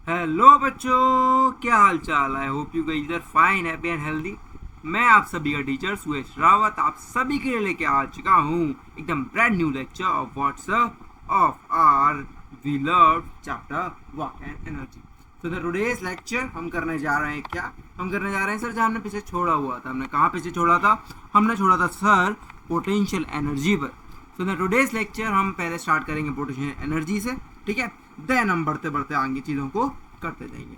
Hello बच्चों, क्या हाल चाल है। Hope you guys are fine, happy and healthy. मैं आप सभी का टीचर सुरेश रावत आप सभी के लिए लेके आ चुका हूँ एकदम brand new lecture of WhatsApp of are we love chapter work and energy. तो द टुडेज लेक्चर हम करने जा रहे हैं क्या, हम करने जा रहे हैं सर जहाँ हमने पीछे छोड़ा हुआ था। हमने कहाँ पीछे छोड़ा था? हमने छोड़ा था सर पोटेंशियल एनर्जी पर। सो द टुडेज लेक्चर हम पहले स्टार्ट करेंगे पोटेंशियल एनर्जी से, ठीक है। देन हम बढ़ते बढ़ते आगे चीज़ों को करते जाएंगे।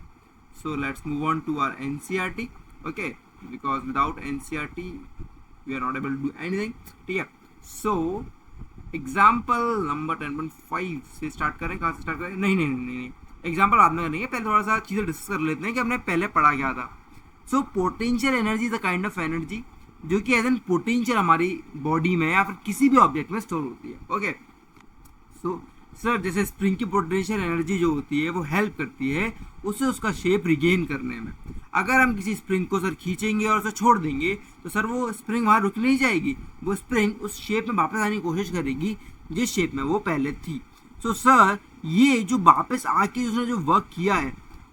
So let's move on to our NCERT, okay, because without NCERT we are not able to do anything, ठीक है। सो एग्जाम्पल नंबर 10.5 से स्टार्ट करें। कहाँ से स्टार्ट करें? नहीं, एग्जाम्पल बाद में करेंगे, पहले थोड़ा सा चीज़ें डिस्कस कर लेते हैं कि हमने पहले पढ़ा क्या था। So potential energy is a kind of energy जो कि एज एन पोटेंशियल हमारी बॉडी में या फिर किसी भी ऑब्जेक्ट में स्टोर होती है, ओके। सो सर जैसे स्प्रिंग की पोटेंशियल एनर्जी जो होती है वो हेल्प करती है उसे उसका शेप रिगेन करने में। अगर हम किसी स्प्रिंग को सर खींचेंगे और उसे छोड़ देंगे तो सर वो स्प्रिंग वहाँ रुक नहीं जाएगी, वो स्प्रिंग उस शेप में वापस आने की कोशिश करेगी जिस शेप में वो पहले थी। सो सर ये जो वापस आके उसने जो वर्क किया है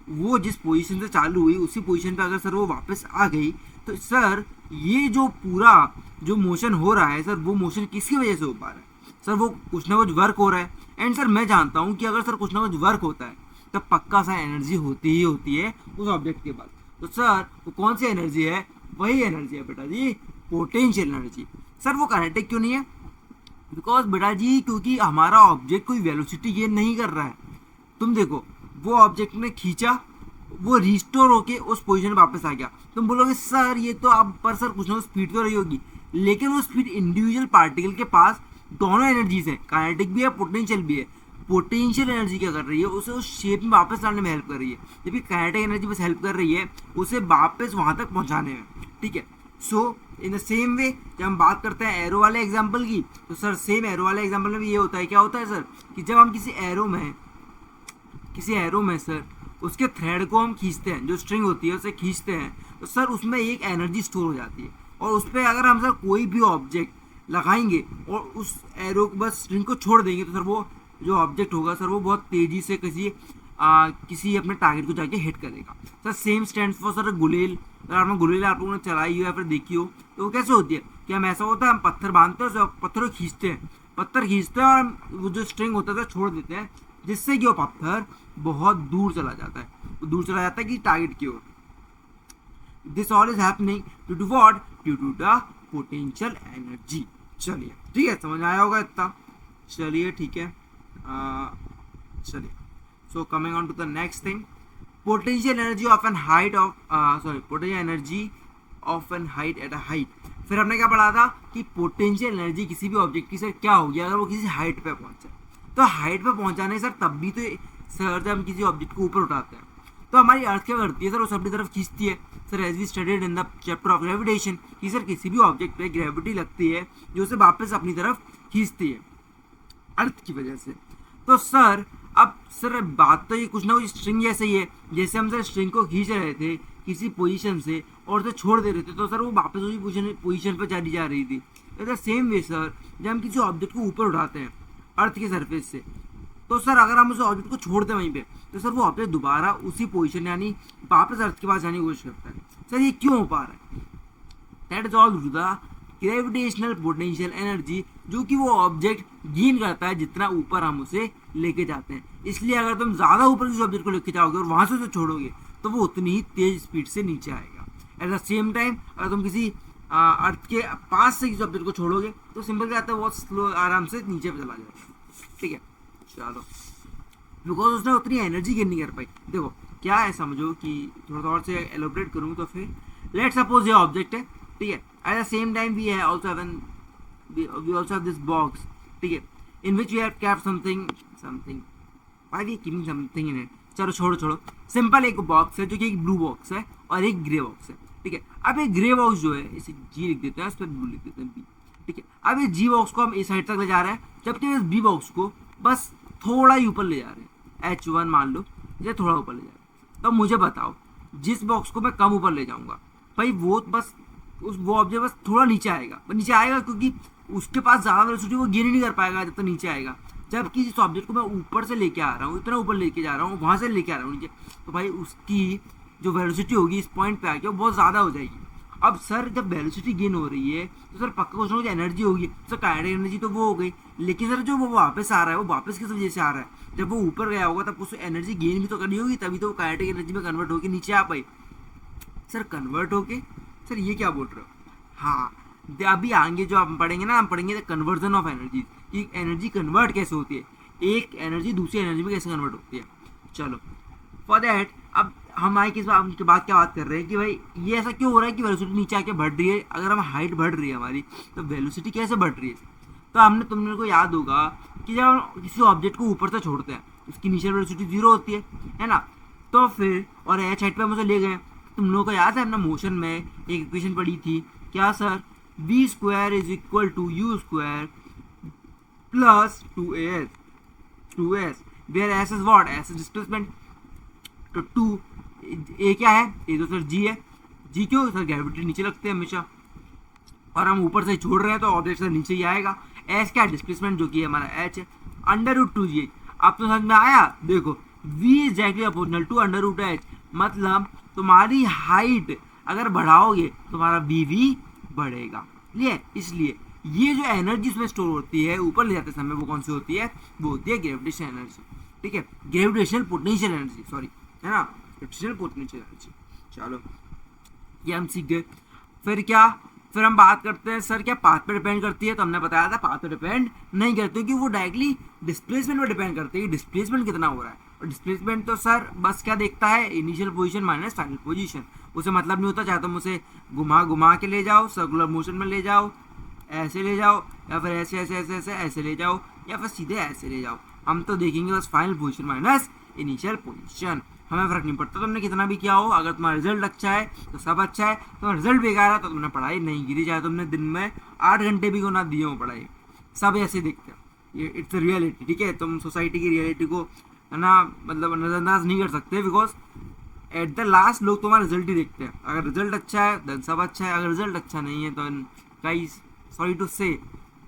वो जिस पोजीशन से चालू हुई उसी पोजीशन पे अगर सर वो वापस आ गई तो सर ये जो पूरा जो मोशन हो रहा है सर वो मोशन किसकी वजह से हो पा रहा है? सर वो कुछ ना कुछ वर्क हो रहा है। एंड सर मैं जानता हूँ कि अगर सर कुछ ना कुछ वर्क होता है तब पक्का सा एनर्जी होती ही होती है उस ऑब्जेक्ट के पास। तो सर वो कौन सी एनर्जी है? वही एनर्जी है बेटा जी, पोटेंशियल एनर्जी। सर वो काइनेटिक क्यों नहीं है? बिकॉज बेटा जी क्योंकि हमारा ऑब्जेक्ट कोई वेलोसिटी गेन नहीं कर रहा है। तुम देखो वो ऑब्जेक्ट ने खींचा, वो रिस्टोर होके उस पोजीशन में वापस आ गया। तुम बोलोगे सर ये तो आप पर सर कुछ ना कुछ स्पीड तो रही होगी, लेकिन वो स्पीड इंडिविजुअल पार्टिकल के पास दोनों एनर्जीज है, काइनेटिक भी है पोटेंशियल भी है। पोटेंशियल एनर्जी क्या कर रही है? उसे उस शेप में वापस लाने में हेल्प कर रही है, जबकि काइनेटिक एनर्जी बस हेल्प कर रही है उसे वापस वहां तक पहुंचाने में, ठीक है। सो इन द सेम वे जब हम बात करते हैं एरो वाले एग्जाम्पल की तो सर सेम एरो वाले एग्जाम्पल में भी ये होता है। क्या होता है सर कि जब हम किसी एरो में सर उसके थ्रेड को हम खींचते हैं, जो स्ट्रिंग होती है उसे खींचते हैं तो सर उसमें एक एनर्जी स्टोर हो जाती है। और उस पर अगर हम सर कोई भी ऑब्जेक्ट लगाएंगे और उस एरो को बस स्ट्रिंग को छोड़ देंगे तो सर वो जो ऑब्जेक्ट होगा सर वो बहुत तेजी से किसी अपने टारगेट को जाके हिट करेगा। Sir same stand for sir गुलेल। अगर आपने गुलेल आप लोगों ने चलाई हो या फिर देखी हो तो वो कैसे होती है कि हम ऐसा होता है हम पत्थर बांधते हैं, पत्थर को खींचते हैं, और वो जो स्ट्रिंग होता है छोड़ देते हैं जिससे कि वो पत्थर बहुत दूर चला जाता है कि टारगेट की ओर। This all is happening due to what? Due to the potential energy. चलिए ठीक है, समझ आया होगा इतना। चलिए ठीक है, चलिए। So coming on to the next thing, potential energy of an height of potential energy of an height at a height. फिर हमने क्या पढ़ा था कि पोटेंशियल एनर्जी किसी भी ऑब्जेक्ट की सर क्या होगी अगर वो किसी हाइट पे पहुंचे। तो हाइट पे पहुंचाने सर तब भी तो सर जब हम किसी ऑब्जेक्ट को ऊपर उठाते हैं तो हमारी अर्थ क्या करती है सर? उसे अपनी तरफ खींचती है। Sir as we studied in the chapter of gravitation कि सर किसी भी ऑब्जेक्ट पे ग्रेविटी लगती है जो उसे वापस अपनी तरफ खींचती है अर्थ की वजह से। तो सर अब सर बात तो ये कुछ ना कुछ स्ट्रिंग जैसे ही है, जैसे हम सर स्ट्रिंग को खींच रहे थे किसी पोजीशन से और उसे छोड़ दे रहे थे तो सर वो वापस उसी पोजीशन पर चली जा रही थी। द सेम वे सर जब हम किसी ऑब्जेक्ट को ऊपर उठाते हैं अर्थ के सरफेस से तो सर अगर हम उस ऑब्जेक्ट को छोड़ दें वहीं पे तो सर वो ऑब्जेक्ट दोबारा उसी पोजीशन यानी वापस अर्थ के पास जाने की कोशिश करता है। सर ये क्यों हो पा रहा है? That is all due the gravitational potential energy जो कि वो ऑब्जेक्ट गेन करता है जितना ऊपर हम उसे लेके जाते हैं। इसलिए अगर तुम ज़्यादा ऊपर किसी ऑब्जेक्ट को लेके जाओगे और वहाँ से उसे छोड़ोगे तो वो उतनी ही तेज स्पीड से नीचे आएगा। एट द सेम टाइम अगर तुम किसी अर्थ के पास से किसी ऑब्जेक्ट को छोड़ोगे तो सिंपल क्या आता है, बहुत स्लो आराम से नीचे पे चला जाएगा, ठीक है। चलो बिकॉज उसने उतनी एनर्जी गेन नहीं कर पाई। देखो क्या है, समझो कि थोड़ा और से एलोबरेट करूँ तो फिर लेट सपोज ये ऑब्जेक्ट है, ठीक है। At the same time we also have this box, ठीक है, in which we have kept something why we keeping something in it. चलो छोड़ो सिंपल एक बॉक्स है जो कि एक ब्लू बॉक्स है और एक ग्रे बॉक्स है, ठीक है। अब एक ग्रे बॉक्स जो है इसे जी लिख देते हैं, उस पर ब्लू लिख देते हैं बी, ठीक है। अब इस जी बॉक्स को हम इस साइड तक ले जा रहे हैं जबकि इस बी बॉक्स को बस थोड़ा ही ऊपर ले जा रहे हैं, H1 मान लो ये थोड़ा ऊपर ले जा रहे हैं। तो मुझे बताओ जिस बॉक्स को मैं कम ऊपर ले जाऊंगा भाई वो बस वो ऑब्जेक्ट बस थोड़ा नीचे आएगा क्योंकि उसके पास ज़्यादा वेलोसिटी वो गेन ही नहीं कर पाएगा जब तक नीचे आएगा। जबकि जिस ऑब्जेक्ट को मैं ऊपर से लेके आ रहा हूँ, इतना ऊपर लेके जा रहा हूँ, वहां से लेके आ रहा हूँ नीचे, तो भाई उसकी जो वेलोसिटी होगी इस पॉइंट पे आके वो बहुत ज़्यादा हो जाएगी। अब सर जब वेलोसिटी गेन हो रही है तो सर पक्का कुछ ना कुछ एनर्जी होगी, सर काइनेटिक एनर्जी तो वो हो गई, लेकिन सर जो वो वापस आ रहा है वो वापस किस वजह से आ रहा है, जब वो ऊपर गया होगा तब उसको एनर्जी गेन भी तो करनी होगी, तभी तो वो काइनेटिक एनर्जी में कन्वर्ट होकर नीचे आ पाई। सर कन्वर्ट होके, सर ये क्या बोल रहे हो? हाँ, अभी आगे जो आप पढ़ेंगे ना, हम पढ़ेंगे कन्वर्जन ऑफ एनर्जी, कि एनर्जी कन्वर्ट कैसे होती है, एक एनर्जी दूसरी एनर्जी में कैसे कन्वर्ट होती है। चलो फॉर दैट अब हम आए किस बात के बाद क्या बात कर रहे हैं कि भाई ये ऐसा क्यों हो रहा है कि वेलोसिटी नीचे आके बढ़ रही है, अगर हम हाइट बढ़ रही है हमारी तो वेलोसिटी कैसे बढ़ रही है। तो हमने तुमने को याद होगा कि जब हम किसी ऑब्जेक्ट को ऊपर से छोड़ते हैं उसकी इनिशियल वेलोसिटी 0 होती है ना, तो फिर और एच हाइट पे हम उसे ले गए, तुम लोगों को याद है हमने मोशन में एक इक्वेशन पढ़ी थी, क्या sir, v square is equal to U square plus 2as where S is what, S is displacement, तो 2 ए क्या है, ए तो सर जी है, जी क्यों सर, ग्रेविटी नीचे लगते हैं हमेशा और हम ऊपर से छोड़ रहे हैं तो ऑब्जेक्ट से नीचे ही आएगा, एस क्या डिस्प्लेसमेंट जो कि हमारा एच है, √2g। अब तो समझ में आया, देखो v एग्जैक्टली अपोर्शनल टू √h, मतलब तुम्हारी हाइट अगर बढ़ाओगे तुम्हारा v भी बढ़ेगा, इसलिए ये जो एनर्जी उसमें स्टोर होती है ऊपर ले जाते समय वो कौन सी होती है, वो होती है ग्रेविटेशनल एनर्जी, ठीक है, ग्रेविटेशनल पोटेंशियल एनर्जी, सॉरी, है ना, ग्रेविटेशनल पोटेंशियल एनर्जी। चलो ये हम सीख गए। फिर हम बात करते हैं सर क्या पाथ पे डिपेंड करती है, तो हमने बताया था पाथ पे डिपेंड नहीं करती, क्योंकि वो डायरेक्टली डिस्प्लेसमेंट पे डिपेंड करती है कि डिस्प्लेसमेंट कितना हो रहा है, और डिस्प्लेसमेंट तो सर बस क्या देखता है, initial position minus final position, उसे मतलब नहीं होता, चाहे तुम उसे घुमा के ले जाओ, सर्कुलर मोशन में ले जाओ, ऐसे ले जाओ, या फिर ऐसे ले जाओ, या फिर सीधे ऐसे ले जाओ, हम तो देखेंगे बस final position minus initial position, हमें फर्क नहीं पड़ता तुमने कितना भी किया हो, अगर तुम्हारा रिजल्ट अच्छा है तो सब अच्छा है, तुम्हारा रिजल्ट बेकार है तो तुमने पढ़ाई नहीं गिरी, चाहे तुमने दिन में 8 घंटे भी क्यों ना दिए हो पढ़ाई, सब ऐसे देखते हैं, ये इट्स रियलिटी, ठीक है, तुम सोसाइटी की रियलिटी को है ना मतलब नज़रअंदाज नहीं कर सकते, बिकॉज एट द लास्ट लोग तुम्हारा रिजल्ट ही देखते हैं, अगर रिजल्ट अच्छा है देन सब अच्छा है, अगर रिजल्ट अच्छा नहीं है तो गाइस सॉरी टू से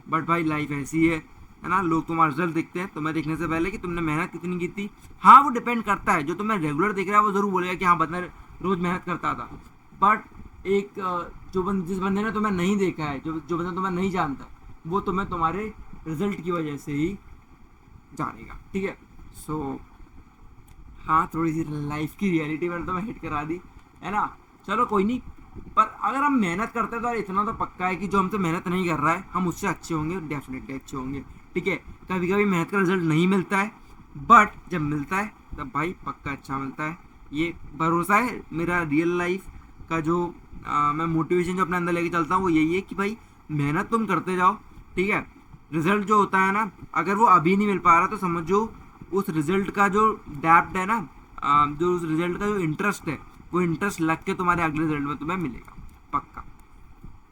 बट भाई लाइफ ऐसी है ना, लोग तुम्हारा रिजल्ट देखते हैं तुम्हें देखने से पहले कि तुमने मेहनत कितनी की थी। हाँ वो डिपेंड करता है, जो तुम्हें रेगुलर देख रहा है वो जरूर बोलेगा कि हाँ बंदा रोज मेहनत करता था, बट एक जिस बंदे ने तुम्हें नहीं देखा है, जो बंदा तुम्हें नहीं जानता, वो तुम्हें तुम्हारे रिजल्ट की वजह से ही जानेगा, ठीक है। सो हाँ थोड़ी सी लाइफ की रियलिटी मैंने तुम्हें हिट करा दी, है ना, चलो कोई नहीं, पर अगर हम मेहनत करते हैं तो इतना तो पक्का है कि जो हमसे मेहनत नहीं कर रहा है हम उससे अच्छे होंगे, डेफिनेटली अच्छे होंगे, ठीक है। कभी कभी मेहनत का रिजल्ट नहीं मिलता है, बट जब मिलता है तब भाई पक्का अच्छा मिलता है, ये भरोसा है मेरा। रियल लाइफ का जो मैं मोटिवेशन जो अपने अंदर लेके चलता हूँ वो यही है कि भाई मेहनत तुम करते जाओ, ठीक है, रिजल्ट जो होता है ना अगर वो अभी नहीं मिल पा रहा तो समझो उस रिजल्ट का जो डेप्थ है ना, जो उस रिजल्ट का जो इंटरेस्ट है वो इंटरेस्ट लग के तुम्हारे अगले रिजल्ट में तुम्हें मिलेगा पक्का,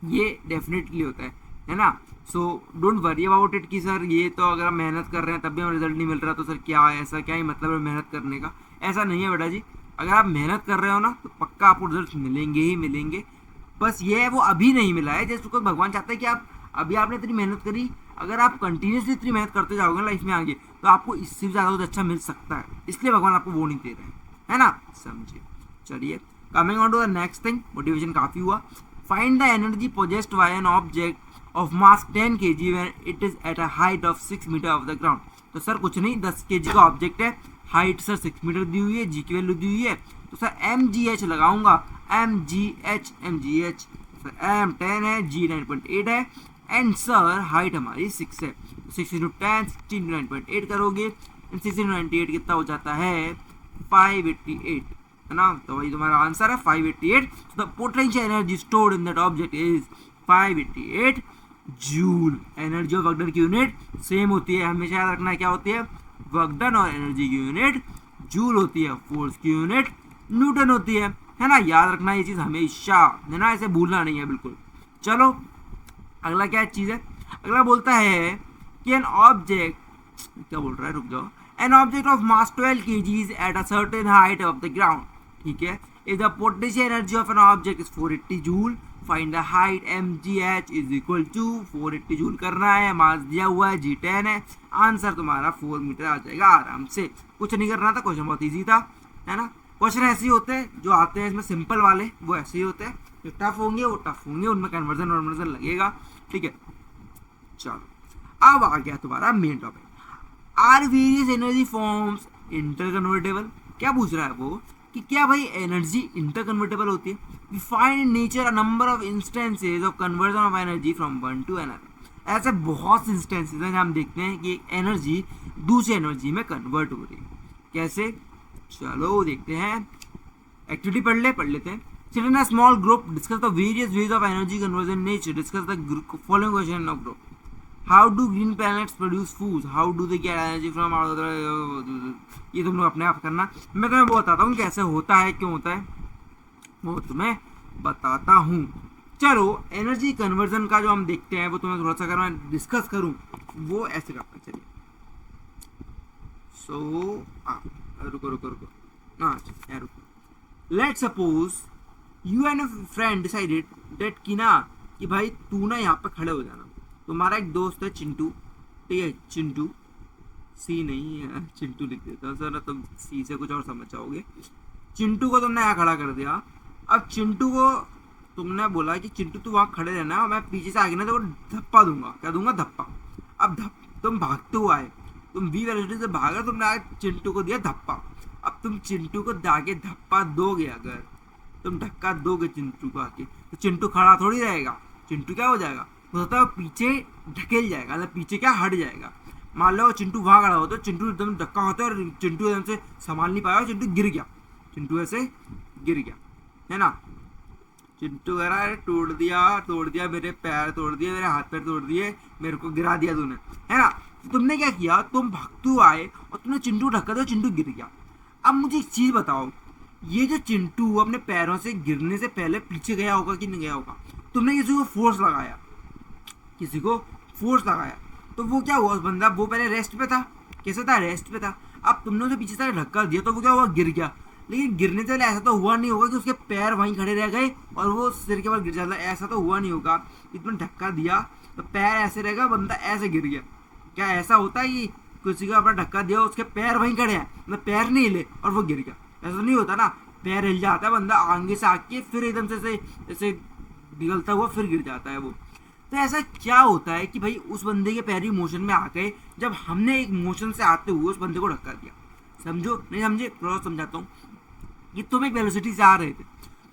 ये डेफिनेटली होता है ना। So don't worry about it कि सर ये तो अगर हम मेहनत कर रहे हैं तब भी हमें रिजल्ट नहीं मिल रहा तो सर क्या है, ऐसा क्या ही मतलब है मेहनत करने का, ऐसा नहीं है बेटा जी, अगर आप मेहनत कर रहे हो ना तो पक्का आपको रिजल्ट मिलेंगे ही मिलेंगे, बस ये है वो अभी नहीं मिला है, जैसे को भगवान चाहता है कि आप अभी आपने इतनी मेहनत करी, अगर आप कंटिन्यूसली इतनी मेहनत करते जाओगे लाइफ में आगे तो आपको इससे भी ज़्यादा कुछ अच्छा मिल सकता है, इसलिए भगवान आपको वो नहीं दे रहे हैं, है ना, समझिए। चलिए coming on to the next thing, motivation काफ़ी हुआ। Find the energy possessed by an object of mass 10 kg when it is at a height of 6 metre off the ground. तो सर कुछ नहीं, 10 kg का ऑब्जेक्ट है, height sir 6 metre दी हुई है, जी की वैल्यू दी हुई है, तो सर mgh लगाऊंगा, mgh सर m 10 है, g 9.8 है, एंड सर हाइट हमारी 6 है, 6 × 10 16 9.8 करोगे, 6 × 98 कितना हो जाता है 588, है ना, तो वही तुम्हारा आंसर है 588। The potential energy stored in that object is 588 joule. Energy of work done की यूनिट सेम होती है, हमेशा याद रखना है क्या होती है, वर्क डन और एनर्जी की यूनिट जूल होती है, फोर्स की यूनिट न्यूटन होती है ना, याद रखना ये चीज़ हमेशा, है ना, ऐसे भूलना नहीं है बिल्कुल। चलो अगला क्या चीज़ है, अगला बोलता है कि एन ऑब्जेक्ट, क्या बोल रहा है रुक जाओ, an object of mass 12 kg at a certain height of the ground, ठीक है, if the potential energy of an object is 480 joule, find the height mgh is equal to 480 joule करना है, मास दिया हुआ है g10 है, आंसर तुम्हारा 4 metre आ जाएगा आराम से। कुछ नहीं करना था, क्वेश्चन बहुत इजी था, है ना। क्वेश्चन ऐसे ही होते हैं जो आते हैं इसमें सिंपल वाले, वो ऐसे ही होते हैं। जो टफ होंगे वो टफ होंगे, उनमें कन्वर्जन लगेगा, ठीक है। चलो अब आ गया तुम्हारा main topic, are various energy forms interconvertible. क्या पूछ रहा है वो कि क्या भाई एनर्जी इंटरकन्वर्टेबल होती है। We find in nature a number of instances of conversion of energy from one to another. ऐसे बहुत से इंस्टेंसेज हैं जहाँ हम देखते हैं कि एक एनर्जी दूसरी एनर्जी में कन्वर्ट हो रही है। कैसे, चलो देखते हैं। एक्टिविटी पढ़ लेते हैं। Sit in a small group, discuss the various ways of energy conversion in nature. Discuss the following question in a group. How do green planets produce food? How do they get energy from out? ये तुम लोग अपने आप करना, मैं तुम्हें बताता हूँ कैसे होता है, क्यों होता है, वो तुम्हें बताता हूँ। चलो एनर्जी कन्वर्जन का जो हम देखते हैं वो तुम्हें थोड़ा सा अगर मैं डिस्कस करूँ वो ऐसे करता है। चलिए रुको हाँ रुको। Let's suppose you and friend decided that कि भाई तू ना यहाँ पे खड़े हो जाना। तुम्हारा एक दोस्त है चिंटू, ठीक है, चिंटू सी नहीं है, चिंटू लिख देता हूँ सर, तुम सी से कुछ और समझ जाओगे। चिंटू को तुमने यहाँ खड़ा कर दिया। अब चिंटू को तुमने बोला कि चिंटू तू वहाँ खड़े रहना, मैं पीछे से आगे ना तो धप्पा दूंगा। क्या दूंगा? धप्पा। अब तुम भागते हुए आए, तुम वी वेलोसिटी से भागा, तुमने आगे चिंटू को दिया धप्पा। अब तुम चिंटू को आगे धप्पा दोगे, अगर तुम धक्का दोगे चिंटू को आके, तो चिंटू खड़ा थोड़ी रहेगा। चिंटू क्या हो जाएगा, हो सकता है पीछे ढकेल जाएगा, मतलब पीछे क्या हट जाएगा। मान लो चिंटू वहाँ खड़ा होता है, चिंटू एकदम धक्का होता है और चिंटू एकदम से संभाल नहीं पाया, चिंटू गिर गया, चिंटू ऐसे गिर गया, है ना। चिंटू कह रहा है तोड़ दिया मेरे पैर तोड़ दिए, मेरे हाथ पैर तोड़ दिए, मेरे को गिरा दिया तूने, है ना। तो तुमने क्या किया, तुम भागते हुए आए और तुमने चिंटू धक्का दिया, चिंटू गिर गया। अब मुझे एक चीज बताओ, ये जो चिंटू अपने पैरों से गिरने से पहले पीछे गया होगा कि नहीं गया होगा? तुमने किसी को फोर्स लगाया, तो वो क्या हुआ, उस बंदा वो पहले रेस्ट पे था। कैसे था? रेस्ट पे था। अब तुमने उसे पीछे से धक्का दिया तो वो क्या हुआ, गिर गया। लेकिन गिरने से पहले ऐसा तो हुआ नहीं होगा कि उसके पैर वहीं खड़े रह गए और वो सिर के बल गिर जाता, ऐसा तो हुआ नहीं होगा। तुमने धक्का दिया तो पैर ऐसे रहेगा, बंदा ऐसे गिर गया। क्या ऐसा होता है कि किसी को अपना धक्का दिया उसके पैर वहीं खड़े हैं, मतलब पैर नहीं हिले और वो गिर गया? ऐसा नहीं होता ना, पैर हिल जाता है, बंदा आगे से आके फिर एकदम से ऐसे निकलता हुआ फिर गिर जाता है वो। तो ऐसा क्या होता है कि भाई उस बंदे के पैर ही मोशन में आ गए जब हमने एक मोशन से आते हुए उस बंदे को धक्का दिया। समझो नहीं समझे, थोड़ा समझाता हूँ कि तुम एक वेलोसिटी से आ रहे थे,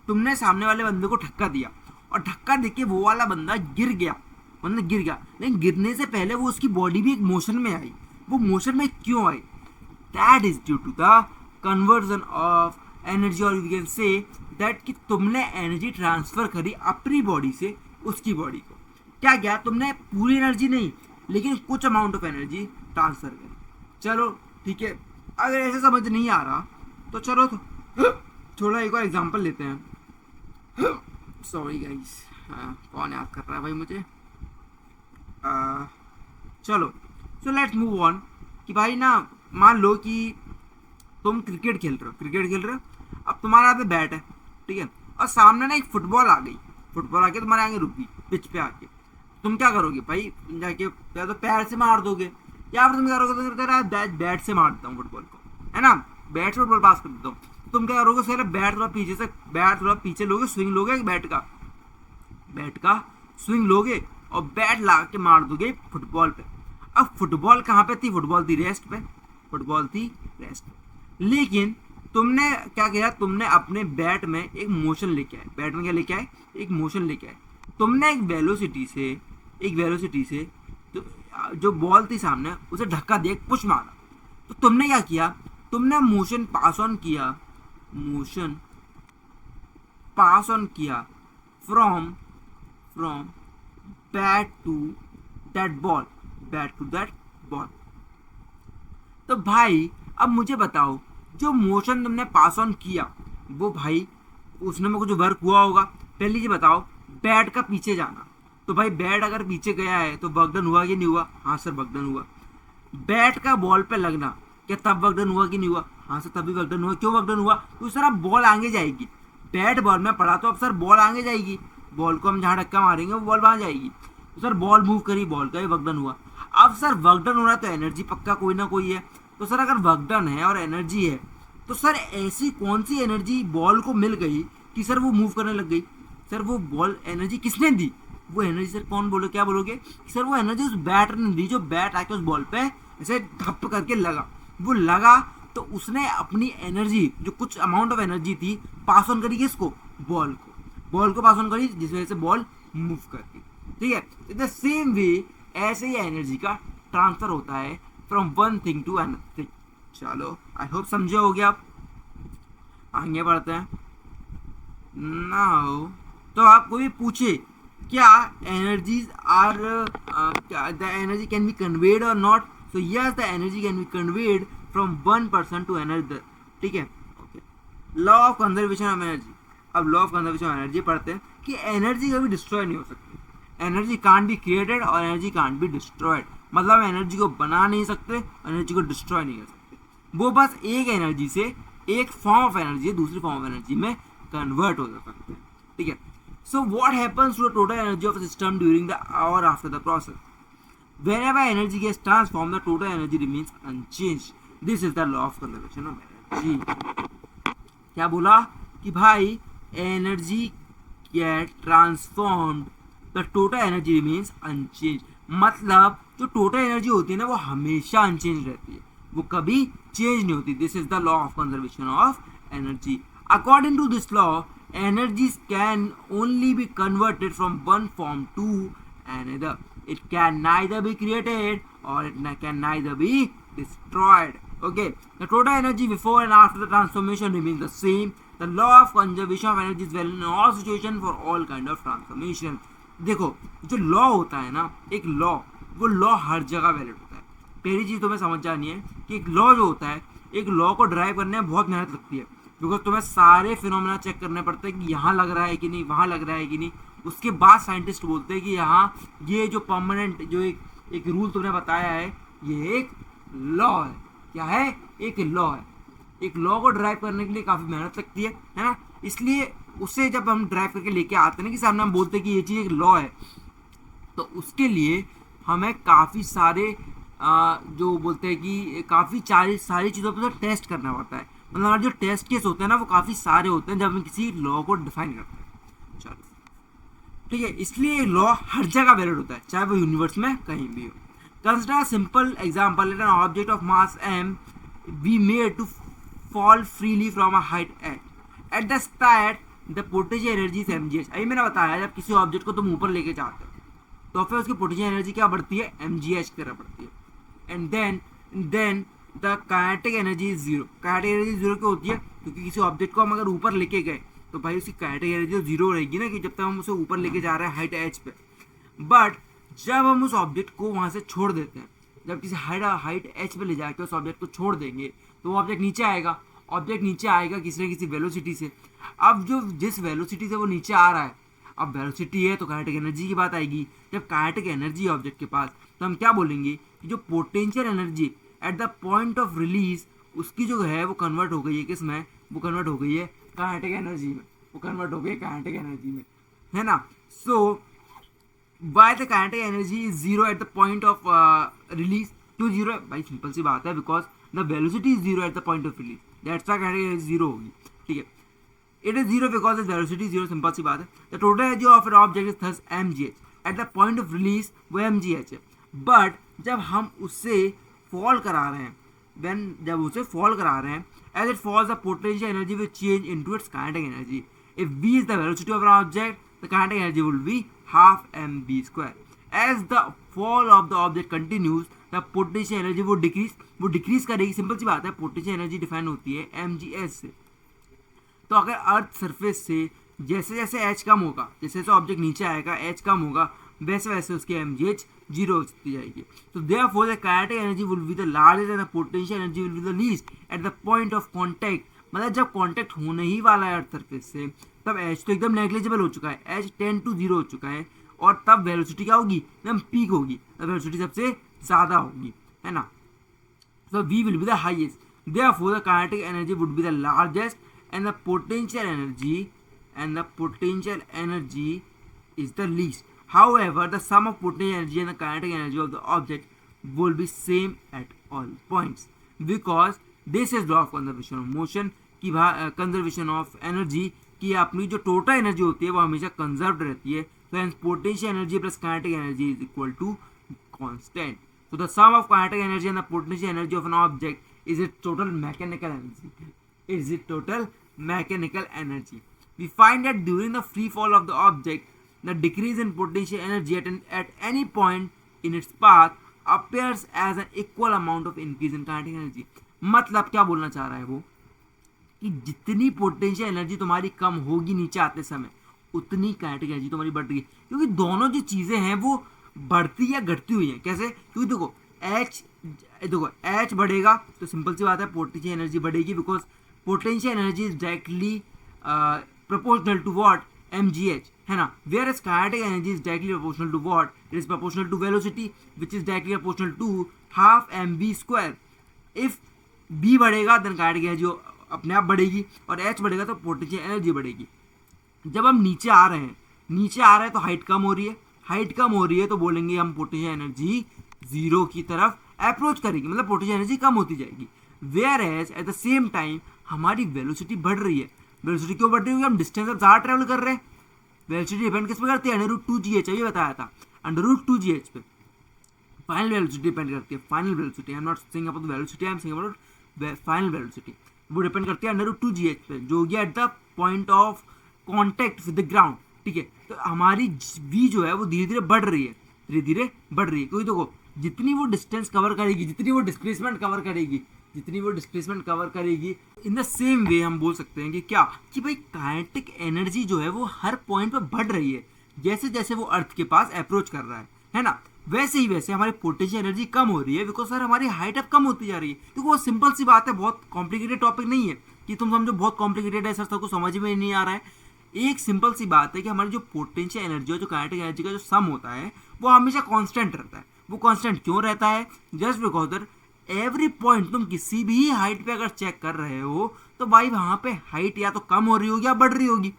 तुमने सामने वाले बंदे को धक्का दिया और धक्का देके वो वाला बंदा गिर गया, लेकिन गिरने से पहले वो उसकी बॉडी भी एक मोशन में आई। वो मोशन में क्यों आई? That is due to the conversion of energy, और वी कैन से दैट कि तुमने एनर्जी ट्रांसफर करी अपनी बॉडी से उसकी बॉडी को। क्या तुमने पूरी एनर्जी नहीं, लेकिन कुछ अमाउंट ऑफ एनर्जी ट्रांसफर करी। चलो ठीक है, अगर ऐसे समझ नहीं आ रहा तो चलो तो थोड़ा एक और एग्जांपल लेते हैं। सॉरी गाइस, कौन याद कर रहा है भाई मुझे। चलो सो लेट्स मूव ऑन कि भाई ना मान लो कि तुम क्रिकेट खेल रहे हो। अब तुम्हारे हाथ में बैट है, ठीक है, और सामने ना एक फुटबॉल आ गई, फुटबॉल आके तुम्हारे आगे रुक गई पिच पे आके। तुम क्या करोगे भाई, जाके या तो पैर से मार दोगे या फिर तुम क्या करोगे, तो बैट से मार देता हूँ फुटबॉल को, है ना, बैट से फुटबॉल पास कर देता हूँ। तुम क्या करोगे, सर बैट थोड़ा पीछे लोगे, स्विंग लोगे बैट का स्विंग लोगे और बैट ला के मार दोगे फुटबॉल पे। अब फुटबॉल कहाँ पे थी? फुटबॉल थी रेस्ट पे। लेकिन तुमने क्या किया, तुमने अपने बैट में एक मोशन लेके आए। बैट में क्या लेके आए? एक मोशन लेके आए। तुमने एक वेलोसिटी से तो जो बॉल थी सामने उसे धक्का दिया, पुश मारा। तो तुमने क्या किया, तुमने मोशन पास ऑन किया from bat to that ball. तो भाई अब मुझे बताओ, जो मोशन तुमने पास ऑन किया वो भाई उसने में कुछ वर्क हुआ होगा। पहले ये बताओ, बैट का पीछे जाना, तो भाई बैट अगर पीछे गया है तो वर्क डन हुआ कि नहीं हुआ? हाँ सर वर्क डन हुआ। बैट का बॉल पे लगना, क्या तब वर्क डन हुआ कि नहीं हुआ? हाँ सर तभी वर्क डन हुआ। क्यों वर्क डन हुआ? तो सर अब बॉल आगे जाएगी, बैट बॉल में पड़ा तो अब सर बॉल आगे जाएगी, बॉल को हम जहाँ धक्का मारेंगे वो बॉल वहां जाएगी। तो सर बॉल मूव करी, बॉल का भी वर्क डन हुआ। अब सर वर्क डन हो रहा है तो एनर्जी पक्का कोई ना कोई है। तो सर अगर वर्क डन है और एनर्जी है तो सर ऐसी कौन सी एनर्जी बॉल को मिल गई कि सर वो मूव करने लग गई? सर वो बॉल एनर्जी किसने दी? वो एनर्जी सर कौन बोलो, क्या बोलोगे? सर वो एनर्जी उस बैट ने दी, जो बैट आके उस बॉल पे ऐसे धप करके लगा। वो लगा तो उसने अपनी एनर्जी, जो कुछ अमाउंट ऑफ एनर्जी थी, पास ऑन करी किसको? बॉल को पास ऑन करी, जिस वजह से बॉल मूव करती। ठीक है, इन द सेम वे ऐसे ही एनर्जी का ट्रांसफर होता है from one thing to another thing. चलो आई होप समझे होगे आप। आगे बढ़ते हैं। नाउ तो आपको भी पूछे क्या energies are the energy can be conveyed और not? So yes, the energy can be conveyed from one person to another. ठीक है, okay. Law of conservation of energy. अब law of conservation of energy पढ़ते हैं कि energy कभी destroy नहीं हो सकती। एनर्जी कांट बी क्रिएटेड और एनर्जी कांट बी डिस्ट्रॉयड। मतलब एनर्जी को बना नहीं सकते, एनर्जी को डिस्ट्रॉय नहीं कर सकते। वो बस एक एनर्जी से एक फॉर्म ऑफ एनर्जी दूसरी फॉर्म ऑफ एनर्जी में कन्वर्ट हो सकते हैं। ठीक है, so what happens to the total energy of system during the और after the process? Whenever energy gets transformed, the total energy remains unchanged. This is the law of conservation of energy. क्या बोला कि भाई energy get transformed, the total energy remains unchange. मतलब जो total energy होती है ना वो हमेशा अनचेंज रहती है, वो कभी चेंज नहीं होती। This is the law of conservation of energy. According to this law, energies can only be converted from one form to another. It can neither be created or it can neither be destroyed. Okay, the total energy before and after the transformation remains the same. The law of conservation of energy is valid in all situations for all kind of transformation. देखो जो law होता है ना, एक law, वो law हर जगह valid होता है। पहली चीज तुम्हें समझ जानी है कि एक लॉ जो होता है, एक लॉ को ड्राइव करने में बहुत मेहनत लगती है, बिकॉज तुम्हें सारे फिनोमेना चेक करने पड़ते हैं कि यहाँ लग रहा है कि नहीं, वहाँ लग रहा है कि नहीं। उसके बाद साइंटिस्ट बोलते हैं कि यहाँ ये जो परमानेंट जो एक रूल तुमने बताया है ये एक लॉ है। क्या है? एक लॉ है। एक लॉ को ड्राइव करने के लिए काफ़ी मेहनत लगती है ना। इसलिए उसे जब हम ड्राइव करके लेके आते हैं ना कि सामने हम बोलते हैं कि ये चीज़ एक लॉ है, तो उसके लिए हमें काफ़ी सारे जो बोलते हैं कि काफ़ी सारी चीज़ों पर तो टेस्ट करना पड़ता है। मतलब जो टेस्ट केस होते हैं ना वो काफ़ी सारे होते हैं जब हम किसी लॉ को डिफाइन करते हैं। चलो ठीक है, इसलिए लॉ हर जगह वैलिड होता है, चाहे वो यूनिवर्स में कहीं भी हो। Consider simple example, N object of mass m we made to fall freely from a height h. At the start the potential energy is mgh. अभी मैंने बताया जब किसी ऑब्जेक्ट को तुम ऊपर लेके जाते हो तो फिर उसकी पोटेंशियल एनर्जी क्या बढ़ती है? mgh की तरह बढ़ती है। And then the kinetic energy is zero. Kinetic energy zero क्यों होती है? क्योंकि किसी ऑब्जेक्ट को हम अगर ऊपर लेके गए तो भाई उसकी काइनेटिक एनर्जी जीरो रहेगी ना, कि जब तक हम उसे ऊपर लेके जा रहे हैं हाइट एच पे। बट जब हम उस ऑब्जेक्ट को वहाँ से छोड़ देते हैं, जब किसी हाइट एच पे ले जाके उस ऑब्जेक्ट को छोड़ देंगे तो वो ऑब्जेक्ट नीचे आएगा। ऑब्जेक्ट नीचे आएगा किसी न किसी वेलोसिटी से। अब जो जिस वेलोसिटी से वो नीचे आ रहा है, अब वेलोसिटी है तो काइनेटिक एनर्जी की बात आएगी। जब काइनेटिक एनर्जी है ऑब्जेक्ट के पास तो हम क्या बोलेंगे कि जो potential energy at the point of release उसकी जो है वो कन्वर्ट हो गई है किस में? वो कन्वर्ट हो गई है काइनेटिक एनर्जी में। वो कन्वर्ट हो गई है काइनेटिक एनर्जी में, है ना। सो why the kinetic energy is zero at the point of release? क्यों जीरो है भाई? सिंपल सी बात है, because the velocity is zero at the point of release, that's why kinetic energy zero होगी। ठीक है, it is zero because the velocity zero, simple सी बात है। The total energy of an object is thus mgh at the point of release, वो mgh है। But जब हम उससे फॉल करा रहे हैं, जब उसे फॉल करा रहे हैं, as it falls the potential energy will change into its kinetic energy. If v is the velocity of an object, the kinetic energy will be half mv square. As the fall of the object continues, the potential energy वो decrease करेगी। Simple सी बात है, potential energy define होती है mgh से। तो अगर अर्थ सरफेस से जैसे जैसे h कम होगा, जैसे जैसे ऑब्जेक्ट नीचे आएगा h कम होगा, वैसे वैसे उसकी mgh जीरो होती जाएगी। तो therefore the kinetic energy will be the largest and the potential energy will be the least at the point of contact. मतलब जब कांटेक्ट होने ही वाला है अर्थ सरफेस से तब एच तो एकदम नेग्लिजिबल हो चुका है, एच 10 to 0 हो चुका है, और तब वेलोसिटी क्या होगी? एकदम पीक होगी, तब वेलोसिटी सबसे ज़्यादा होगी, है ना। So we will be the highest, therefore the kinetic energy would be the largest and the potential energy is the least. However, the sum of potential energy and the kinetic energy of the object will be same at all points because this is law of conservation of motion की conservation of energy की अपनी जो total energy होती है वो हमेशा conserved रहती है. तो hence potential energy plus kinetic energy is equal to constant. So the sum of kinetic energy and the potential energy of an object is its total mechanical energy. Is its total mechanical energy. We find that during the free fall of the object, the decrease in potential energy at any point in its path appears as an equal amount of increase in kinetic energy. मतलब क्या बोलना चाह रहा है वो कि जितनी potential energy तुम्हारी कम होगी नीचे आते समय उतनी काइनेटिक एनर्जी तुम्हारी बढ़ रही है, क्योंकि दोनों जो चीजें हैं वो बढ़ती या घटती हुई है. कैसे? क्योंकि देखो एच बढ़ेगा तो सिंपल सी बात है पोटेंशियल एनर्जी बढ़ेगी because potential energy is directly proportional to what mgh है ना. Whereas kinetic energy is directly proportional to what? It is proportional to velocity which is directly proportional to half mv square. If b बढ़ेगा then kinetic energy अपने आप बढ़ेगी और h बढ़ेगा तो potential energy बढ़ेगी. जब हम नीचे आ रहे हैं तो हाइट कम हो रही है तो बोलेंगे हम पोटेंशियल एनर्जी जीरो की तरफ अप्रोच करेगी, मतलब पोटेंशियल एनर्जी कम होती जाएगी. Whereas at the same time हमारी वेलोसिटी बढ़ रही है. वेलोसिटी क्यों बढ़ रही है? हम डिस्टेंस अब ज़्यादा ट्रेवल कर रहे हैं. वेलोसिटी डिपेंड किस पे करती है? √2gh. अभी बताया था √2gh पे फाइनल वेलोसिटी डिपेंड करती है. Final velocity, I am not saying about velocity, I am saying about final velocity. वो डिपेंड करती है √2gh पे जो होगी eight the point of contact with the ground. ठीक है, तो हमारी v जो है वो धीरे धीरे बढ़ रही है, क्योंकि देखो जितनी वो डिस्टेंस कवर करेगी, जितनी वो डिस्प्लेसमेंट कवर करेगी, इन द सेम वे हम बोल सकते हैं कि भाई काइनेटिक एनर्जी जो है वो हर पॉइंट पे बढ़ रही है जैसे जैसे वो अर्थ के पास अप्रोच कर रहा है ना. वैसे ही हमारी पोटेंशियल एनर्जी कम हो रही है बिकॉज सर हमारी हाइट अब कम होती जा रही है. तो वो सिंपल सी बात है, बहुत कॉम्प्लिकेटेड टॉपिक नहीं है कि तुम समझो बहुत कॉम्प्लिकेटेड है सर, सबको समझ में नहीं आ रहा है. एक सिंपल सी बात है कि हमारी जो पोटेंशियल एनर्जी और जो काइनेटिक एनर्जी का जो सम होता है वो हमेशा कांस्टेंट रहता है. वो कांस्टेंट क्यों रहता है? Just because that every point तुम किसी भी हाइट पे अगर चेक कर रहे हो तो भाई वहां पे हाइट या तो कम हो रही होगी या बढ़ रही होगी,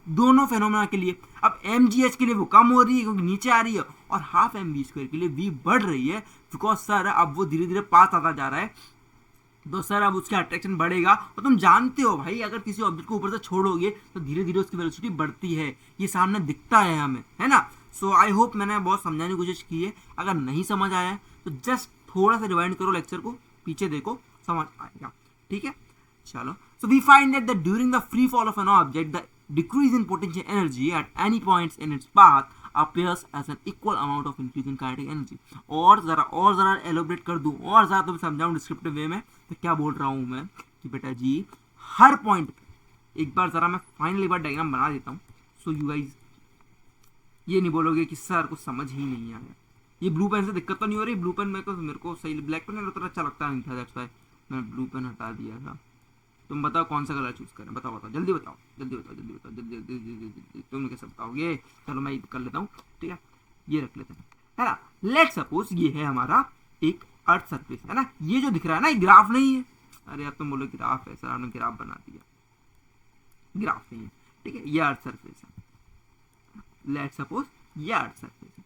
दोनों फेनोमेना के लिए. अब mgh के लिए वो कम हो रही है क्योंकि नीचे आ रही है, और हाफ mv स्क्वायर के लिए v बढ़ रही है बिकॉज सर अब वो धीरे धीरे पास आता जा रहा है. तो सर अब उसका अट्रैक्शन बढ़ेगा और तुम जानते हो भाई अगर किसी ऑब्जेक्ट को ऊपर से छोड़ोगे तो धीरे धीरे उसकी वेलोसिटी बढ़ती है. ये सामने दिखता है हमें, है ना. सो आई होप मैंने बहुत समझाने की कोशिश की है. अगर नहीं समझ आया है तो जस्ट थोड़ा सा रिवाइंड करो लेक्चर को, पीछे देखो, समझ आएगा. ठीक है, चलो. So we find that during the free fall of an object the decrease in potential energy at any points in its path appears as an equal amount of increase in kinetic energy. और ज़रा elaborate कर दूँ और ज़्यादा तुम्हें समझाऊँ descriptive वे में तो क्या बोल रहा हूँ मैं कि बेटा जी हर पॉइंट पे एक बार ज़रा मैं फाइनली बार डायग्राम बना देता हूँ सो यू गाइज ये नहीं बोलोगे कि सर कुछ समझ ही नहीं आया. ये ब्लू पेन से दिक्कत तो नहीं हो रही? ब्लू पेन मेरे को सही, ब्लैक पेन उतना अच्छा लगता नहीं था, दैट्स व्हाई मैंने ब्लू पेन हटा दिया था. तुम बताओ कौन सा कलर चूज करें? बताओ जल्दी बताओ. तुम कैसे बताओगे? चलो मैं कर लेता हूँ. ठीक है, ये रख लेते हैं, है ना. लेट्स सपोज ये है हमारा एक अर्थ सरफेस, है ना. ये जो दिख रहा है ना ये ग्राफ नहीं है. अरे अब तुम बोलो ग्राफ है सर, हमने ग्राफ बना दिया. ग्राफ नहीं है, ठीक है, ये अर्थ सरफेस है. लेट्स सपोज ये अर्थ सरफेस है.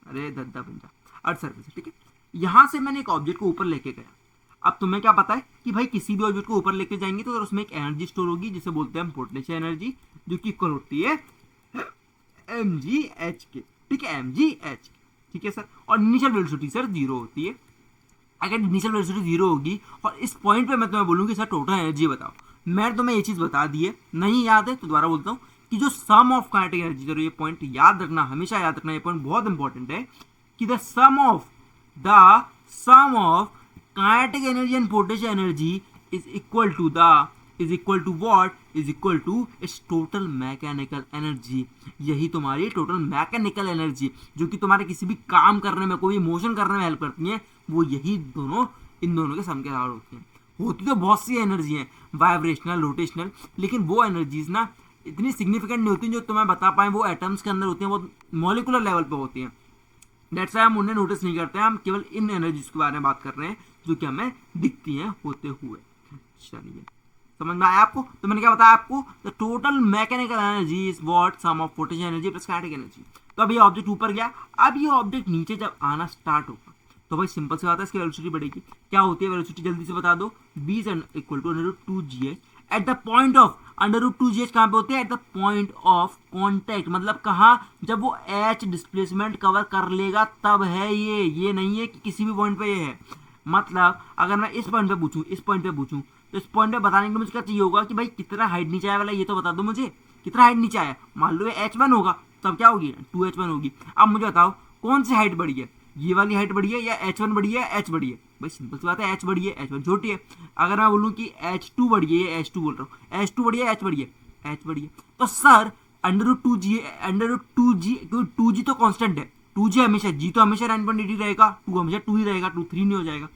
अरे दद्दा बंजा अर्थ सरफेस है, ठीक है. यहां से मैंने एक ऑब्जेक्ट को ऊपर लेके गया. अब तुम्हें क्या पता है कि भाई किसी भी ऑब्जेक्ट को ऊपर लेके जाएंगे तो उसमें एक एनर्जी स्टोर होगी जिसे बोलते हैं हम पोटेंशियल एनर्जी, जो कि इक्वल होती है mgh के. ठीक है, mgh. ठीक है सर. और इनिशियल वेलोसिटी सर जीरो होती है. अगर इनिशियल वेलोसिटी जीरो होगी और इस पॉइंट पे मैं तुम्हें बोलूँगी सर टोटल एनर्जी बताओ, मैं तुम्हें ये चीज़ बता दी है, नहीं याद है तो दोबारा बोलता हूँ कि जो सम ऑफ काइनेटिक एनर्जी, जरूर ये पॉइंट याद रखना, हमेशा याद रखना, ये पॉइंट बहुत इंपॉर्टेंट है कि the sum of kinetic energy and potential energy is equal to what? Is equal to its total mechanical energy. यही तुम्हारी टोटल मैकेनिकल एनर्जी जो कि तुम्हारे किसी भी काम करने में, कोई मोशन करने में हेल्प करती है, वो यही दोनों, इन दोनों के सम के बराबर होती हैं. होती तो बहुत सी एनर्जी हैं, वाइब्रेशनल, रोटेशनल, लेकिन वो एनर्जीज ना इतनी सिग्निफिकेंट नहीं होती जो तुम्हें बता पाए. वो एटम्स के अंदर होती हैं, वो मॉलिकुलर लेवल पे होती हैं. डेट्स वाई हम उन्हें नोटिस नहीं करते हैं. हम केवल इन एनर्जीज के बारे में बात कर रहे हैं जो कि हमें दिखती हैं होते हुए. चलिए समझ में आया आपको? तो मैंने क्या बताया आपको, the total mechanical energy is what sum of potential energy plus kinetic energy. तो अब ये ऑब्जेक्ट ऊपर गया, अब ये ऑब्जेक्ट नीचे जब आना स्टार्ट होगा तो भाई सिंपल सी बात है, इसकी वेलोसिटी बढ़ेगी। क्या होती है वेलोसिटी, जल्दी से बता दो, v equal to √2gh at the point of √2gh कहाँ पे होते हैं, at the point of contact, मतलब कहाँ, जब वो h डिस्प्लेसमेंट कवर कर लेगा तब है ये नहीं है कि किसी भी पॉइंट पे ये है। मतलब अगर मैं इस पॉइंट पे पूछूं, इस पॉइंट पे पूछूं, तो इस पॉइंट पे बताने के लिए मुझे क्या चाहिए होगा कि भाई कितना हाइट नीचे आया वाला, ये तो बता दो मुझे कितना हाइट नीचे आया। मान लो ये h1 होगा, तब क्या होगी 2h1 होगी। अब मुझे बताओ कौन सी हाइट बढ़ी है, ये वाली हाइट बढ़ी है या h1 बढ़ी है, h बढ़ी है? भाई सिंपल सी बात है, h बढ़ी है, h1 छोटी है। अगर मैं बोलूँ कि h2 बढ़ी है, ये h2 बोल रहा हूँ, h2 बढ़ी है, h बढ़ी है, h बढ़ी है, तो सर √2g क्योंकि 2g तो कांस्टेंट है, 2g हमेशा, g तो हमेशा 9.80 रहेगा, 2 हमेशा 2 ही रहेगा, 2 3 नहीं हो जाएगा।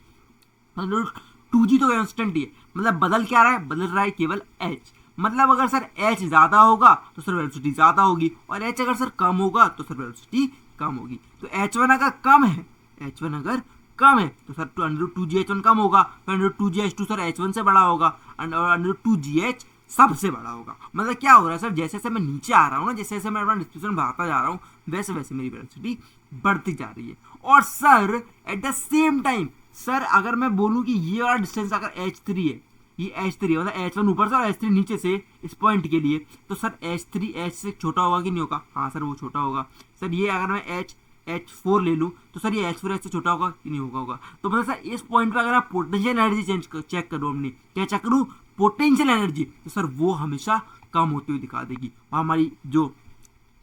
मतलब 2g तो कांस्टेंट ही है, मतलब बदल क्या रहा है, बदल रहा है केवल h। मतलब अगर सर h ज्यादा होगा तो सर वेलोसिटी ज्यादा होगी, और h अगर सर कम होगा तो सर वेलोसिटी कम होगी। तो h1 अगर कम है, h1 अगर कम है तो सर √2gh1 कम होगा, तो √2gh2 सर h1 से बड़ा होगा, और √2gh सबसे बड़ा होगा। मतलब क्या हो रहा है सर, जैसे जैसे मैं नीचे आ रहा हूँ ना, जैसे जैसे मैं अपना डिस्टेंस बढ़ाता जा रहा हूँ, वैसे वैसे मेरी वेलोसिटी बढ़ती जा रही है। और sir eight the same time, sir अगर मैं बोलूँ कि ये वाला डिस्टेंस अगर h3 है, ये h3 मतलब h1 ऊपर से और h3 नीचे से इस पॉइंट के लिए, तो सर h3 h से छोटा होगा कि नहीं होगा? हाँ सर वो छोटा होगा। सर ये अगर मैं h4 ले लूँ तो सर ये h4 h से छोटा होगा कि नहीं होगा? तो मतलब सर इस पॉइंट पे अगर आप पोटेंशियल एनर्जी चेक करूँ, अपनी क्या चेक करूँ, पोटेंशियल एनर्जी, तो सर वो हमेशा कम होती हुई दिखा देगी, और हमारी जो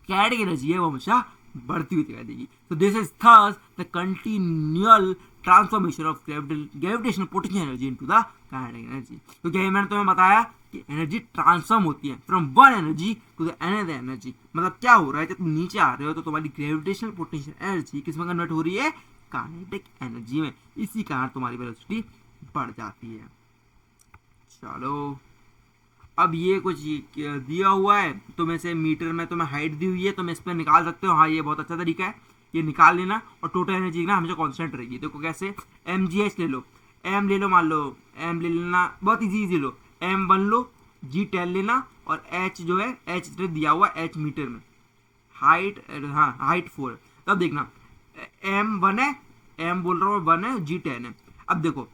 काइनेटिक एनर्जी है वो हमेशा बढ़ती हुई दिखाई देगी। तो this is thus the continual transformation of gravitational potential energy into the kinetic energy. तो क्या मैंने तुम्हें बताया कि एनर्जी ट्रांसफॉर्म होती है from one energy to the another energy. मतलब क्या हो रहा है, जब तुम नीचे आ रहे हो तो तुम्हारी ग्रेविटेशनल पोटेंशियल एनर्जी किस में कन्वर्ट हो रही है, काइनेटिक एनर्जी में। इसी कारण तुम्हारी वेलोसिटी बढ़ जाती है। चलो अब ये कुछ दिया हुआ है, तुम्हें से मीटर में तुम्हें हाइट दी हुई है, तुम इस पर निकाल सकते हो। हाँ ये बहुत अच्छा तरीका है, ये निकाल लेना, और टोटल एनर्जी ना हमेशा कांस्टेंट रहेगी। देखो कैसे, mgh ले लो, m ले लो, मान लो m ले लेना, बहुत इजी लो, m1 लो, g10 लेना, और h जो है h दिया हुआ h मीटर में, हाइट, हाँ हाइट 4 है। तब देखना m1 है, m बोल रहा हूँ 1 है, g10 है। अब देखो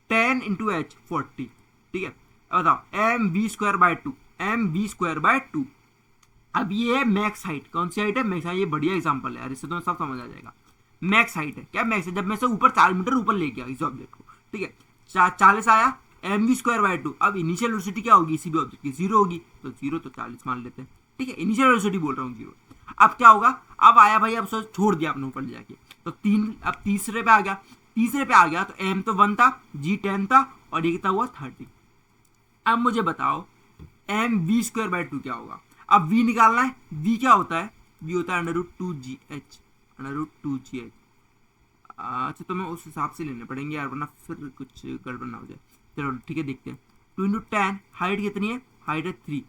10 इंटू h 40, ठीक है। अब बताओ mv²/2, mv²/2। अब ये है मैक्स हाइट, कौन सी हाइट है, मैक्स हाइट। ये बढ़िया एग्जांपल है यार, इससे तुम्हें सब समझ आ जाएगा। मैक्स हाइट है, क्या मैक्स है, जब मैं से ऊपर 4 मीटर ऊपर ले गया इस ऑब्जेक्ट को, ठीक है, 40 आया, mv²/2। अब इनिशियल वेलोसिटी क्या होगी, इसी भी ऑब्जेक्ट की 0 होगी, तो 0 तो 40 मान लेते हैं, ठीक है। इनिशियल वेलोसिटी बोल रहा हूँ 0। अब क्या होगा, अब आया भाई, अब सोच छोड़ दिया अपने ऊपर ले जाके, तो 3, अब तीसरे पे आ गया, तो m तो 1 था, g 10 था, और ये कितना हुआ 30। अब मुझे बताओ mv²/2 क्या होगा। अब v निकालना है, v क्या होता है, v होता है √2gh, √2gh। अच्छा तो मैं उस हिसाब से लेने पड़ेंगे यार, वरना फिर कुछ गड़बड़ ना हो जाए। चलो ठीक है, देखते हैं। 2 इंटू 10, हाइट कितनी है, हाइट है 3,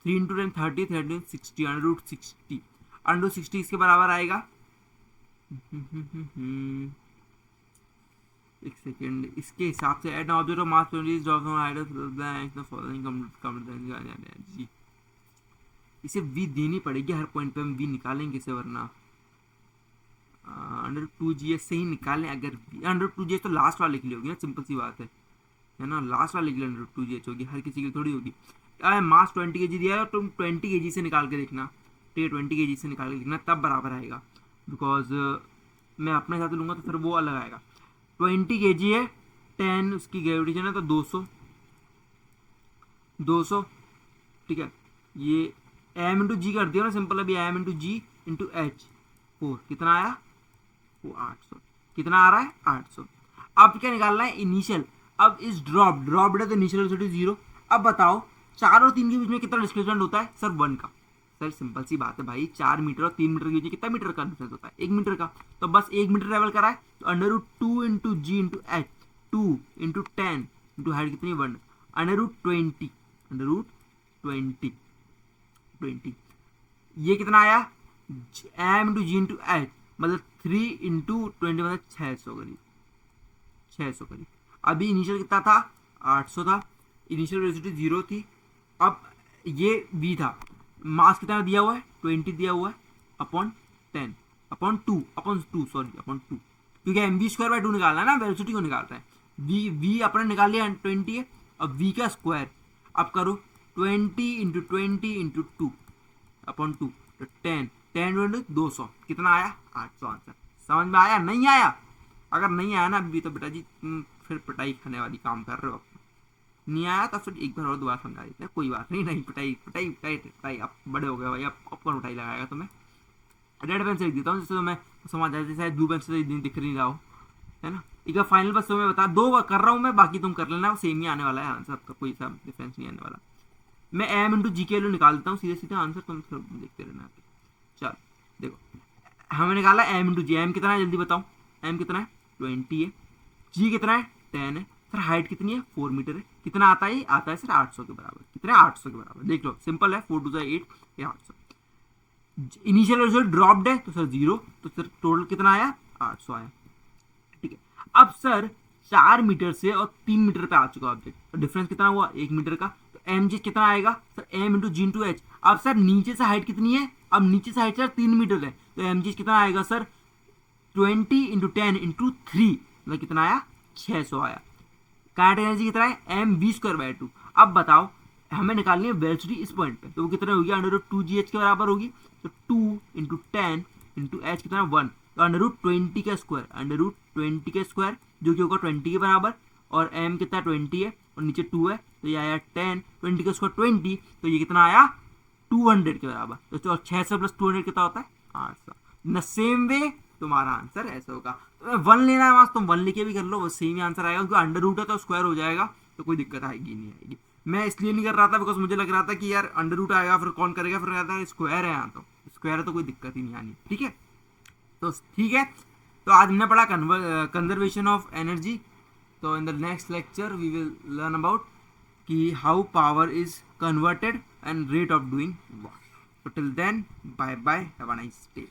3 इंटू 10 30, 30 60, √60, √60 इसके बराबर आएगा, एक सेकेंड, इसके हिसाब से at object of mass 20 drops on height of blank the following. इसे v देनी पड़ेगी हर पॉइंट पे, हम v निकालेंगे इसे, वरना √2gh से ही निकालें। अगर √2gh तो लास्ट वाले के लिए होगी ना, सिंपल सी बात है ना, लास्ट वाले के लिए √2gh होगी, हर किसी की थोड़ी होगी। मास 20 kg दिया है, तुम 20 kg से निकाल के देखना, ठीक है, 20 kg से निकाल के देखना, तब बराबर आएगा। बिकॉज मैं अपने साथ लूँगा तो फिर वो अलग आएगा। 20 kg है, 10 उसकी ग्रेविटेशन है, तो 200, ठीक है। ये m इंटू जी कर दिया ना सिंपल, अभी m into G into h 4, कितना आया, वो 800। कितना आ रहा है, 800। अब क्या निकालना है, इनिशियल। अब इस ड्रॉप है तो इनिशियल वेलोसिटी 0। अब बताओ 4 और 3 के बीच में कितना डिस्प्लेसमेंट होता है, सर 1 का। सर सिंपल सी बात है भाई, 4 मीटर और 3 मीटर के बीच में कितना मीटर का डिफरेंस होता है, 1 मीटर का। तो बस 1 मीटर ट्रेवल करा है, तो √2 into G into h, 2 into 10 into height कितनी 1, √20। ये कितना आया, m into G into h, मतलब 3 इंटू 20 मतलब 600 करीब। अभी इनिशियल कितना था, 800 था, इनिशियल वेलोसिटी 0 थी, अब ये v था, मास कितना दिया हुआ है 20 दिया हुआ है अपॉन 10 अपॉन 2 क्योंकि mv²/2 निकालना है ना, वेलोसिटी को निकालता है। v अपने निकाल लिया 20 है, अब v का स्क्वायर, अब करो 20 × 2 अपॉन 2 तो 10 200 कितना आया 800 आंसर। समझ में आया नहीं आया? अगर नहीं आया ना अभी तो बेटा जी तुम फिर पिटाई खाने वाली काम कर रहे हो। नहीं आया तो फिर एक बार और दोबारा समझा देते हैं, कोई बात नहीं पिटाई अब बड़े हो गए भाई, अब कौन उठाई लगाएगा तुम्हें। रेड पेन से लिख देता हूँ जिससे तुम्हें समझ आ जाए, शायद ब्लू पेन से दिख नहीं रहा हो, है ना। एक बार फाइनल बस तुम्हें बता दो कर रहा हूँ मैं, बाकी तुम कर लेना, सेम ही आने वाला है आंसर, आपका कोई सा डिफरेंस नहीं आने वाला। मैं m × g की वैल्यू निकाल देता हूँ सीधे आंसर, तुम देखते रहना। चलो देखो हमें निकाला m × g, m कितना है जल्दी बताओ, m कितना है 20 है, g कितना है 10 है, सर हाइट कितनी है 4 मीटर है, कितना आता है, आता है सर 800 के बराबर। कितना 800 के बराबर, देख लो सिंपल है, 4 × 2 = 8, ये 800। इनिशियल वेलोसिटी ड्रॉप्ड है तो सर 0, तो सर टोटल कितना आया 800 आया। ठीक है, अब सर 4 मीटर से और 3 मीटर पे आ चुका ऑब्जेक्ट, तो डिफरेंस कितना हुआ 1 मीटर का, तो एम जी कितना आएगा सर m × g × h। अब सर नीचे से हाइट कितनी है, अब नीचे से हाइट सर 3 मीटर है, तो एम जी कितना आएगा सर 20 × 10 × 3, मतलब कितना आया 600 आया। काइनेटिक एनर्जी कितना है mv²/2। अब बताओ हमें निकालनी है वेलोसिटी इस पॉइंट पे, तो वो कितना होगी √2gh के बराबर होगी, तो 2 × 10 × h कितना 1, तो √20 का स्क्वायर, √20 का स्क्वायर जो कि होगा 20 के बराबर, और m कितना 20 है और नीचे 2 है, तो ये आया 10, 20 का स्क्वायर 20, तो ये कितना आया 200 के बराबर। तो 600 + 200 कितना होता है 800। न सेम वे तुम्हारा आंसर ऐसा होगा। तो 1 लेना है वहां, तुम 1 लेके भी कर लो, वो सेम ही आंसर आएगा, क्योंकि अंडर रूट है तो स्क्वायर हो जाएगा, तो कोई दिक्कत आएगी नहीं आएगी। मैं इसलिए नहीं कर रहा था बिकॉज मुझे लग रहा था कि यार अंडर रूट आएगा फिर कौन करेगा, फिर कहता है स्क्वायर है यहाँ, तो स्क्वायर है तो कोई दिक्कत ही नहीं आनी। ठीक है, तो ठीक है, तो आज हमने पढ़ा कंजर्वेशन ऑफ एनर्जी। तो in the next lecture we will learn about कि how power is converted and rate of doing what. So till then, bye bye, have a nice day.